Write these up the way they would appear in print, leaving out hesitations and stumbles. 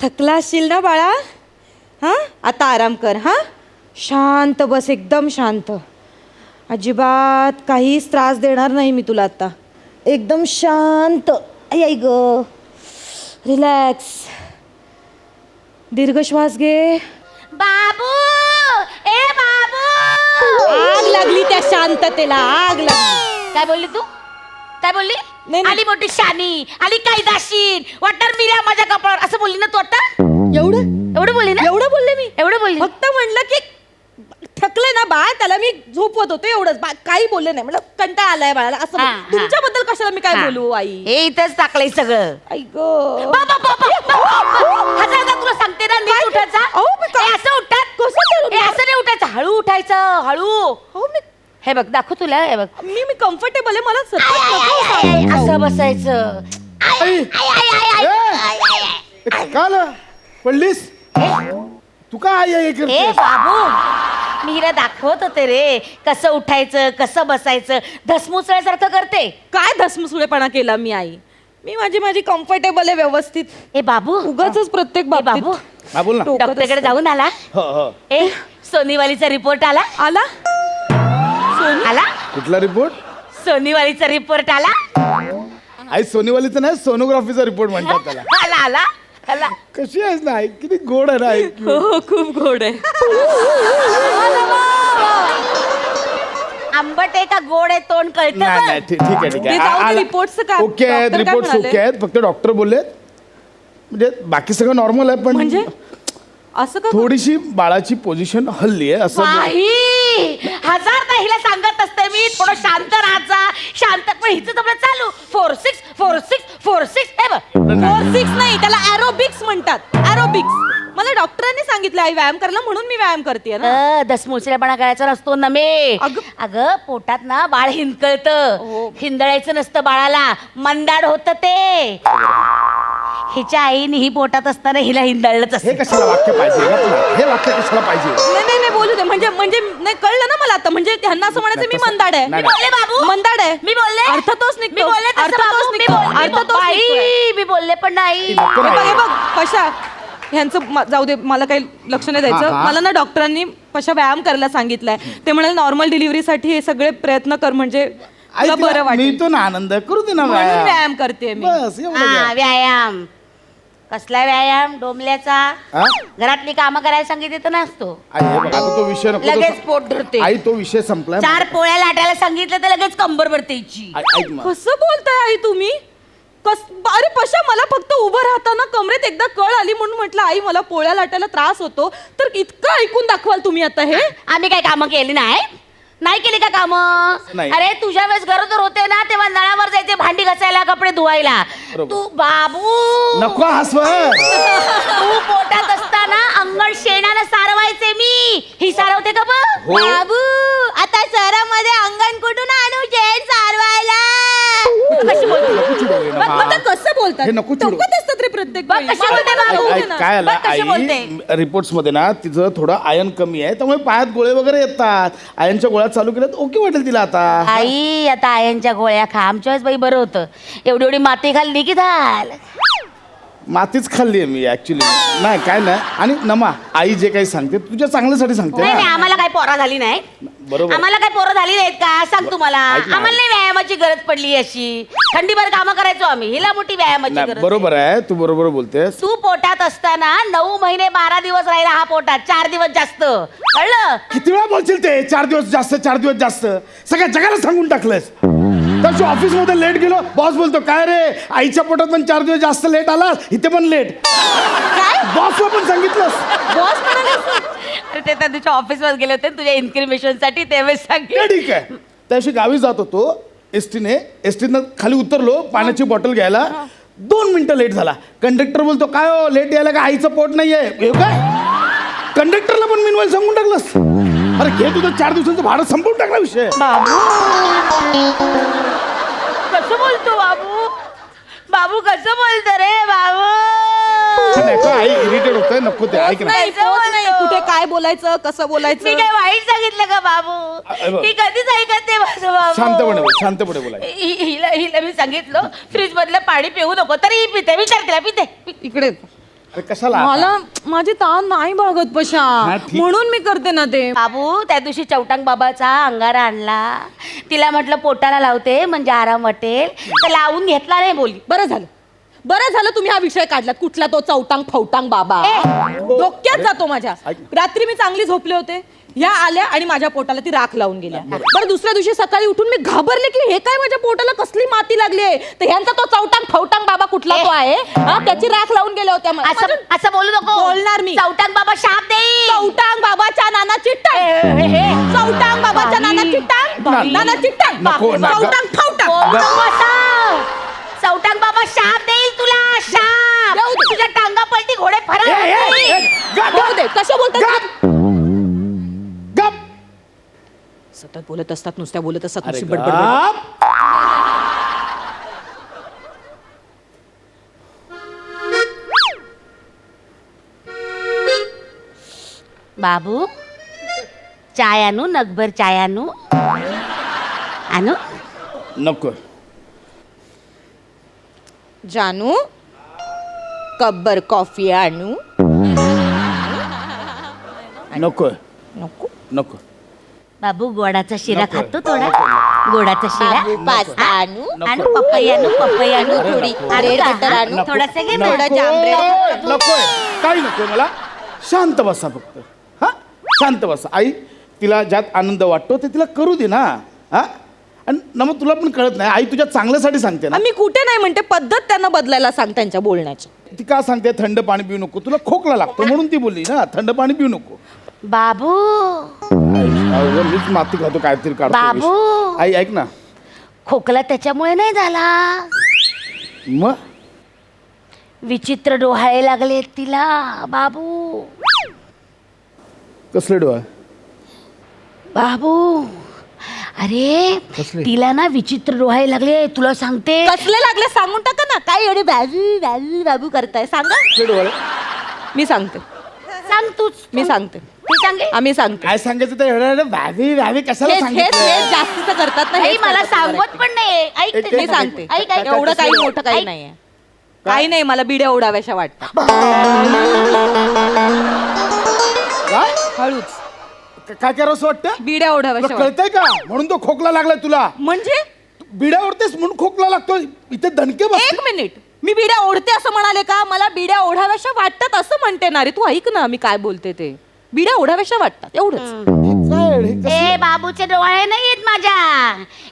थकला असशील ना बाळा. हां आता आराम कर. हां शांत बस, एकदम शांत. अजिबात काहीच त्रास देणार नाही मी तुला आता. एकदम शांत. आई आई ग, रिलॅक्स. दीर्घ श्वास घे. बाबू, ए बाबू. आग लागली त्या शांततेला, आग लागली. काय बोलली तू? काय बोलली? नाही. आली मोठी शानी, आली कायदाशीर, वाटणार मिऱ्या माझ्या कपाळावर, असं बोलली ना तू आता? एवढं बोलली ना? एवढं बोलले मी. एवढं बोलली? फक्त म्हणलं की थकले ना बाळ, त्याला मी झोपवत होतो एवढंच. काही बोलले नाही. म्हणलं कंटाळा आलाय बाळाला असं. हा, हा. तुमच्याबद्दल कशाला मी काय बोलू आई. हे इथंच टाकलंय सगळं. आई ग. हजारदा तुला सांगते ना, नीट उठायचा. अहो, मी काय- हे असं उठतात. कसं करू? हे असं नाही उठायचं, हळू उठायचं, हळू. हो मी हे बघ, दाखव तुला. हे बघ, मी कम्फर्टेबल आहे. मला सतत नको सांगू. असं बसायचं. काल पडलीस तू का आई आई ए करते? बाबू, मी हिला दाखवत होते रे, कसं उठायचं, कसं बसायचं. धसमुसळ्यासारखं करते. काय धसमुसुळेपणा केला मी आई. मी माझी कम्फर्टेबल आहे व्यवस्थित. ए बाबू, उगाच प्रत्येक ए बाबतीत बाबू, हा बोल ना. टोकत डॉक्टरकडे असतं. जाऊन आला? हो हो. ए सोनीवालीचा रिपोर्ट आला? आला. आला? कुठला रिपोर्ट? सोनीवालीचा रिपोर्ट आला? आई सोनीवालीचा नाही, सोनोग्राफीचा रिपोर्ट म्हणतात त्याला. आला आला आला. कशी आहेस ना आई? किती गोड आहे ना आई. हो खूप गोड आहे. आंबट आहे का गोड आहे तोंड कळतं नाही का? नाही ठीक आहे ठीक ते जाऊ दे, आहे. रिपोर्टचं काय? ओके आहेत, डॉक्टर काय रिपोर्ट म्हणाले? ओके आहेत. फक्त डॉक्टर बोलले म्हणजे बाकी सगळं नॉर्मल आहे, पण म्हणजे असं का? थोडीशी बाळाची पोझिशन हल्ली आहे असं. नाही, हजारदा हिला सांगत असते मी, थोडं शांत राहायचा, शांत. पण हिचं आपलं चालू 4-6 4-6 4-6. हे बघ, 4-6 नाही, त्याला एरोबिक्स म्हणतात. एरोबिक्स. मला डॉक्टरांनी सांगितलं आई व्यायाम करायला, म्हणून मी व्यायाम करते ना. दसमुसळेपणा करायचा नसतो ना मे. अगं पोटात ना बाळ हिंदकळतं. हो. हिंदळायचं नसतं बाळाला, मंदाड होतं ते. हिच्या आईने ही पोटात असताना हिला हिंदळलंच हे असतं. कशाला वाक्य पाहिजे का तुला? हे वाक्य कशाला पाहिजे? नाही नाही नाही, बोलू दे. म्हणजे नाही कळलं ना मला आता. म्हणजे त्यांना असं म्हणायचं मी मंदाड आहे. नाही, मी बोलले बाबू, मंदाड आहे. मी बोलले, अर्थ तोच निघतो. मी बोलले तसं अर्थ बाबू, तोच मी निघतो. बोलले, अर्थ तोच बाई, निघतोय. मी बोलले पण नाही. नको हे बघ नाही. हे बघ कशा ह्यांचं जाऊ दे, मला काही लक्ष नाही द्यायचं. हा, हा. मला ना डॉक्टरांनी कशा व्यायाम करायला सांगितलंय. ते म्हणाले नॉर्मल डिलिव्हरीसाठी हे सगळे प्रयत्न कर, म्हणजे आई तुला तिला बरं वाटेल. मिळतो ना आनंद, करू दे ना म्हणून व्यायाम. व्यायाम करते मी. बस एवढं हा, व्यायाम. व्यायाम. कसला व्यायाम? डोंबल्याचा. हा? घरातली कामं करायला सांगितली तर नसतो, आई हे बघ, आता तो विषय नको. लगेच पोट धरते. आई तो विषय संपलाय. 4 पोळ्या लाटायला सांगितलं तर लगेच कंबर भरते हिची. ऐक ना. कसं बोलताय आई तुम्ही? अरे पशा, मला फक्त उभं राहताना कमरेत एकदा कळ आली म्हणून म्हटलं आई मला पोळ्या लाटायला त्रास होतो. तर इतकं ऐकून दाखवाल तुम्ही आता हे? आम्ही काय कामं केली नाही केली का कामं? नाही. अरे तुझ्या वेळेस गरोदर होते ना, तेव्हा नळावर जायचे भांडी घासायला, कपडे धुवायला. बरोबर. तू बाबू, नको हसव. तू पोटात असताना अंगण शेणानं सारवायचे मी. ही सारवते का बघ? हो. बाबू, आता शहरामध्ये अंगण कुठून आणू शेण सारवायला? कशी बोलते? नको चिडवू बघ बघ कसं बोलतात. हे नको चिडू. टोकत असतात रे प्रत्येक बघ वेळी. कशी बोलते बाबू. बोलते ऐक, ना. काय आलं बघ कशी बोलते. आई, रिपोर्ट्स मध्ये ना तिचं थोडं आयन कमी आहे, त्यामुळे पायात गोळे वगैरे येतात. आयनच्या गोळ्या चालू केल्यात, ओके वाटेल तिला आता. आई आता आयनच्या गोळ्या खा. आमच्या वेळेस बाई बरं होतं. एवढी एवढी माती खाल्ली की झालं. मातीच खाल्ली आहे मी ऍक्च्युली. नाही काय नाही. आणि नमा, आई जे काही सांगते तुझ्या चांगल्यासाठी सांगते नाही नाही, ना. आम्हाला काय पोरं झाली नाही. बरोबर. आम्हाला काय पोरं झाली नाहीत का? सांग तुम्हाला. ऐक ना. आम्हाला नाही व्यायामाची गरज पडली अशी. थंडीभर कामं करायचो आम्ही. हिला मोठी व्यायामाची नाही, गरज. बरोबर आहे, तू बरोबर बोलतेस. तू पोटात असताना 9 महिने 12 दिवस राहिला हा पोटात. 4 दिवस जास्त. कळलं? किती वेळा बोलशील ते 4 दिवस जास्त 4 दिवस जास्त? सगळ्या जगाला सांगून टाकलंस. तर ऑफिस मध्ये लेट गेलो, बॉस बोलतो काय रे आईच्या पोटात पण 4 दिवस जास्त लेट आलास, इथे पण लेट. काय? बॉसला पण सांगितलंस. बॉस म्हणाले अरे ते त्या दिवशी ऑफिसवर गेले होते तुझ्या इन्क्रिमेशन साठी, त्यावेळेस ते सांगितलं. ठीक आहे. त्याशी गावी जात होतो एसटीनं खाली उतरलो पाण्याची बॉटल घ्यायला. 2 मिनिटं लेट झाला. कंडक्टर बोलतो काय हो लेट यायला का आईचं पोट नाहीये? हे काय कंडक्टरला पण मिनवाईल सांगून टाकलंस. अरे घे तुझं 4 दिवसांचं भाडं संपवून टाकला विषय. कसं बोलतो बाबू? बाबू कसं बोलतो रे बाबू? नको आई इरिटेट होतंय, नको ते ऐक ना. नाही, पोच नाही. कुठे काय बोलायचं, कसं मी बोलायचं. काय वाईट सांगितलं का बाबू? ही कधीच ऐकत नाही माझं बाबू. शांतपणे बोला. हिला मी सांगितलं फ्रीज मधलं पाणी पिऊ नको, तरी ही पिते. विचार तिला पिते. इकडे अरे कशाला आता? मला माझी ताण नाही भागत पशा हा, ठीक. म्हणून मी करते ना ते. बाबू त्या दिवशी चौटांग बाबाचा अंगारा आणला, तिला म्हटलं पोटाला लावते म्हणजे आराम वाटेल, तर लावून घेतला नाही बोली. बरं झालं तुम्ही हा विषय काढलात. कुठला तो चौटांग फौटांग बाबा डोक्यात जातो माझ्या. ऐक. रात्री मी चांगली झोपले होते, ह्या आल्या आणि माझ्या पोटाला ती राख लावून गेल्या. बरं दुसऱ्या दिवशी सकाळी उठून मी घाबरले की हे काय माझ्या पोटाला कसली माती लागली आहे. तर ह्यांचा तो चौटांग फौटांग बाबा कुठला तो आहे हा, त्याची राख लावून गेल्या होत्या. असं असं बोलू नको. बोलणार मी. चौटांग बाबा शाप देईल. चौटांग बाबाच्या नानाची टांग, चौटांग बाबाच्या नानाची टांग, नानाची टांग, नको, नको. चौटांग फौटांग. बोलू नको असं. चौटांग बाबा शाप देईल तुला, शाप. जाऊ दे. तुझ्या टांगा पलटी घोडे फरक ए, ए, होतील. ए, गप, बोलू दे, कसं बोलतात गप. गप. सतत बोलत असतात, नुसत्या बोलत असतात, अरे नुसती बडबड. गप. बाबू चाय आणू, नगभर चाय आणू. आणू. नको जानू कब्बर कॉफी आणू. नको नको. नको बाबू गोडाचा शिरा नको. खातो थोडा. गोडाचा शिरा. पास्ता आणू. आणू पपई आणू, पपई आणू अरे थोडी. नको. आणू ब्रेड का? बटर आणू. नको. थोडंसं घे ना. थोडा जाम ब्रेड. नकोय काही नकोय मला. शांत बसा फक्त. हा शांत बसा. आई तिला ज्यात आनंद वाटतो ते तिला करू दे ना. हा आणि ना मग तुला पण कळत नाही, आई तुझ्या चांगल्यासाठी सांगते ना. मी कुठे नाही म्हणते, पद्धत त्यांना बदलायला सांग त्यांच्या बोलण्याची. ती का सांगते थंड पाणी पिऊ नको, तुला खोकला लागतो म्हणून ती बोलली ना थंड पाणी पिऊ नको. बाबू अहो, मीच माती खातो काहीतरी काढतो बाबू. विष. आई ऐक ना. खोकला त्याच्यामुळे नाही झाला, मग विचित्र डोहाळे लागले तिला. बाबू कसले डोळा? बाबू अरे कसले? तिला ना विचित्र डोहाळे लागले, तुला सांगते. कसले लागले सांगून टाका ना. काय एवढे बाबू बाबू बाबू करताय सांगा. कसले डोळे? मी सांगते, सांग तूच. मी सांगते, तू सांगे. आम्ही सांगते. काय सांगायचं ते एवढं व्हावी व्हावी कशाला हेच हेच सांगितलं? हेच जास्तीचं करतात ना. आई हेच मला करतात सांगत बरं. पण नाही. ऐक एक- ते. मी सांगते. ऐक ऐक एवढं काही मोठं काही ऐक. नाहीये. काही नाही, मला बिड्या ओढाव्याशा वाटतात. काय हळूच काय करावं असं वाटतं? बिड्या ओढाव्याशा तुला कळतंय का म्हणून तो खोकला लागलाय तुला? म्हणजे बिड्या ओढतेस म्हणून खोकला लागतो. इथे दणके बस. एक मिनिट, मी बिड्या ओढते असं म्हणाले का? मला बिड्या ओढाव्याशा वाटतात असं म्हणते ना रे. तू ऐक ना मी काय बोलते ते. बिड्या ओढाव्याशा वाटतात एवढंच. ए बाबूचे डोळे नाही आहेत माझ्या,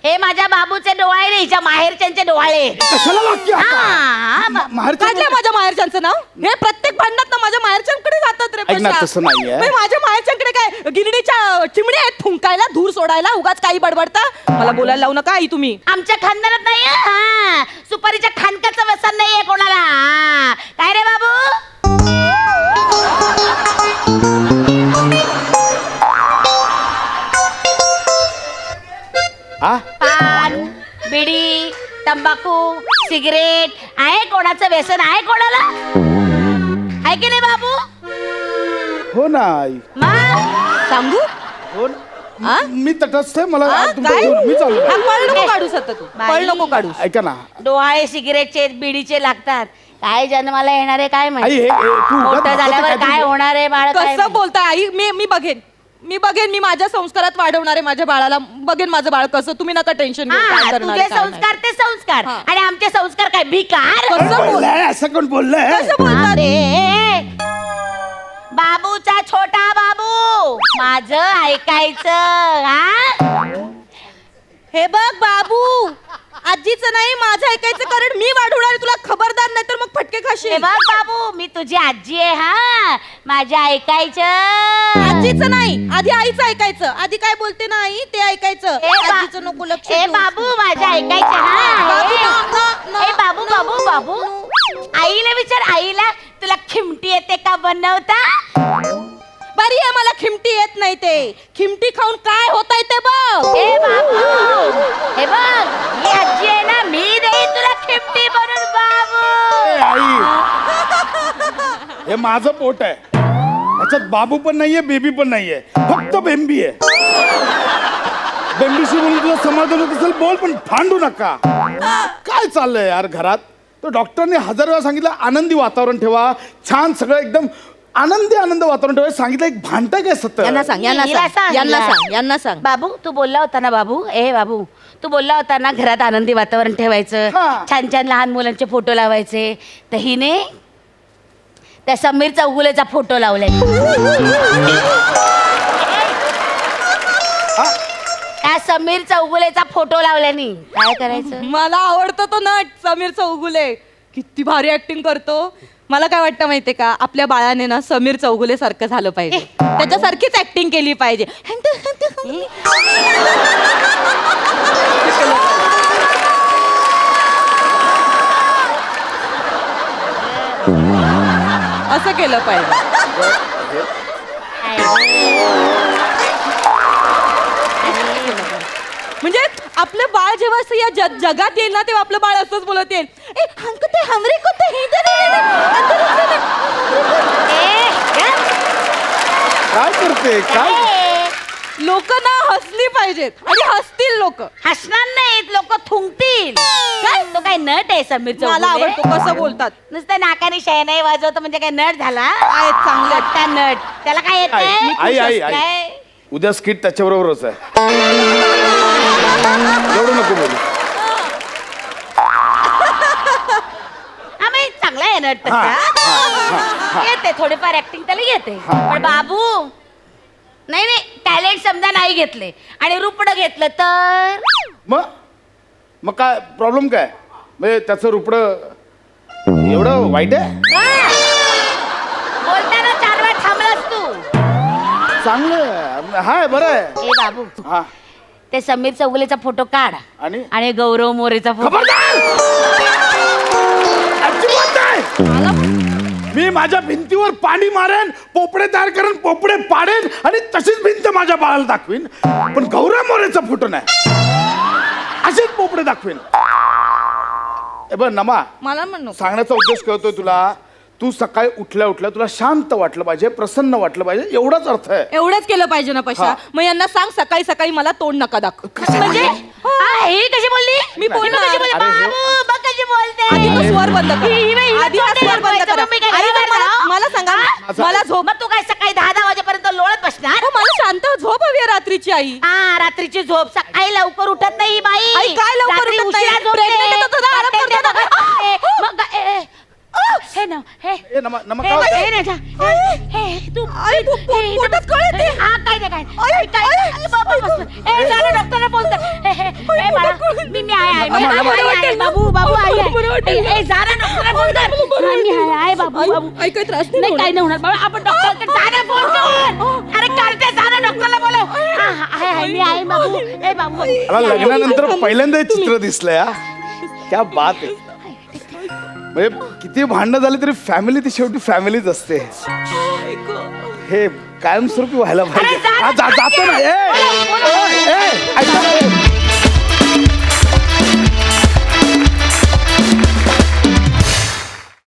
हे माझ्या बाबूचे डोळे रे, हिच्या माहेरच्यांचे डोळे. कशाला लागते आता? हा, माहेरच्या काढलंय माझ्या माहेरच्यांचं नाव. हे प्रत्येक भांडणात ना माझ्या माहेरच्यांकडे जातात रे. ऐक ना, पशा. तसं नाहीये. बाई, माझ्या माहेरच्यांकडे काय गिरडीच्या चिमण्या आहेत फुंकायला, धूर सोडायला, उगाच काही बडबडता. मला बोलायला लावू नका आई तुम्ही. आमच्या खानदारात नाही हा. सुपारीच्या खानकाचं व्यसन नाहीये कोणाला. हा. काय रे बाबू? आ? पान, बिडी, तंबाखू, सिगरेट आहे कोणाचं व्यसन आहे कोणाला? आहे की नाही बाबू? हो ना आई. मग सांगू हो आ? मी तटस्थ आहे. मला हा, तुमच्या काय? घेऊन मी चाललो. हा, पळ नको काढूस आता तू. बाई. पळ नको काढूस. ऐका ना डोहाळे सिगरेटचे बिडीचे लागतात. काय जन्माला येणार आहे काय आई माहिती. हे तू उगाच मोठं नाकाचं झाल्यावर काहीतरी काय होणार आहे बाळ काय कसं माहिती. बोलताय आई? मी बघेन, मी बघेन. मी माझ्या संस्कारात वाढवणार आहे माझ्या बाळाला. बघेन माझं बाळ कसं. तुम्ही नका टेन्शन घेऊ. काय हा, करणार तुझे आहे, काय नाही. संस्कार ते संस्कार हा. आणि आमचे संस्कार काय भिकार. कसं बोल- बोललंय असं कोण बोललंय? कसं बोलतात? अरे बाबूचा छोटा बाबू माझं ऐकायचं. हा हे बघ बाबू, आजीचं नाही माझं ऐकायचं, कारण मी वाढवणार आहे तुला. खबरदार नाही तर मग फटके हे खाशील. बघ बाबू, मी तुझी आजी आहे. हा माझ्या ऐकायचं. आजीचं नाही, आधी आईचं ऐकायचं. आधी काय बोलते ना आई ते ऐकायचं. आजीचं नको लक्ष ए देऊ. बाबू माझ्या ऐकायचं. हा बाबू, ए. ना, ना, ए बाबू ना, बाबू बाबू आईला विचार, आईला तुला खिमटी येते का बनवता? बरी आहे, मला खिमटी येत नाही ते. खिमटी खाऊन काय होतंय ते बघ. ए बाबू हे बघ, ही आजी आहे ना, मी देईन तुला खिमटी बनून बाबू. ए, आई हे माझं पोट आहे. याच्यात बाबू पण नाहीये, बेबी पण नाहीये, फक्त बेंबी आहे. बेंबीशी म्हणून तुला समाधान होत असेल बोल, पण भांडू नका. काय चाललंय यार घरात? तर डॉक्टरने 1000 वेळा सांगितलं आनंदी वातावरण ठेवा, छान सगळं एकदम आनंद वातावरण ठेवा. सांगितलं एक भांडतंय काय सत्तर. यांना सांग यांना सांग. बाबू तू बोलला होता ना बाबू तू बोलला होता ना घरात आनंदी वातावरण ठेवायचं, हा. छान छान लहान मुलांचे फोटो लावायचे. तर हिने त्या समीर चौगुलेचा फोटो लावलाय. त्या समीर चौगुलेचा फोटो लावल्यानी काय करायचं? मला आवडतो तो नट समीर चौगुले, किती भारी ऍक्टिंग करतो. मला काय वाटतं माहितीये का, आपल्या बाळाने ना समीर चौगुले सारखं झालं पाहिजे, त्याच्यासारखीच ऍक्टिंग केली पाहिजे. असं केलं पाहिजे. म्हणजे आपलं बाळ जेव्हा असं या जगात येईल ना, तेव्हा आपलं बाळ असंच बोलत येईल, ए हंकते हमरे कुत्ते हे काय करते काय? लोक ना हसली पाहिजेत आणि हसतील लोक. हसणार नाहीत लोक, थुंकतील. काय तो काय नट आहे समीर मला चौगुले? आवडतो कसं बोलतात. नुसतं नाकाने शहनाई वाजवतो म्हणजे काय नट झाला? आहेत चांगले. त्या नट त्याला काय आई येते? उद्या स्किट त्याच्याबरोबरच आहे. एवढं नको बोलू. चांगला आहे नट तसा. येते थोडीफार ऍक्टिंग त्याला येते. पण बाबू नाही टॅलेंट समजा नाही घेतले आणि रुपडं घेतलं तर मग काय प्रॉब्लेम काय? म्हणजे त्याचं रुपडं एवढं वाईट आहे? बोलताना 4 वेळा थांबलास तू. चांगलं हाय, बरं आहे. ए बाबू हा. ते समीर चौगुलेचा फोटो काढ आणि गौरव मोरेचा फोटो. अजिबात नाही. मी माझ्या भिंतीवर पाणी मारेन, पोपडे तयार करेन, पोपडे पाडेन आणि तशीच भिंत माझ्या बाळाला दाखवीन. पण गौरव मोरेचा फोटो नाही, असेच पोपडे दाखवीन. ए बघ नमा, मला म्हणू सांगण्याचा उद्देश कळतोय तुला. तू सकाळी उठल्या तुला शांत वाटलं पाहिजे, प्रसन्न वाटलं पाहिजे, एवढाच अर्थ आहे. एवढंच केलं पाहिजे ना पशा. मग यांना सांग सकाळी सकाळी मला तोंड नका दाखव. म्हणजे ही कशी बोलली? मी बोलणार. कशी बोलली? अरे हे- बाबू, बघ कशी बोलते. आधी तो स्वर बंद कर. आधी हा स्वर बंद कर. मग मी काय अरे करणार? मला सांगा, मला झोप. मग तू काय सकाळी 10 वाजेपर्यंत लोळत बसणार? मला शांत झोप हवी आहे रात्रीची. आई रात्रीची झोप. सकाळी लवकर उठत नाही ही बाई. आई, काय लवकर रात्री उठत नाही? उशिरा झोपते. Pregnant आहे तर तुझा आराम रात्री करतो ना. ते- मग हे ना हे ए नमा नमा हे काय? हे ना, तू आई, पोटात कळ येते. काय जा ना डॉक्टरला फोन कर. बाळा मी आहे बाबू आहे. जा ना डॉक्टरला फोन कर. मी आहे बाबू. आई काही त्रास नाही काही नाही होणार बाबा. आपण डॉक्टरकडे जा ना फोन कर. अरे काढते जा ना डॉक्टरला बोलव. मी आहे बाबू. ए बाबू मला लग्नानंतर पहिल्यांदा हे चित्र दिसलंय. हा, क्या बात आहे. म्हणजे किती भांडणं झाली तरी फॅमिली ती शेवटी फॅमिलीच असते. हे कायमस्वरूपी व्हायला पाहिजे. अरे जा ना, जातो ना. ऐका.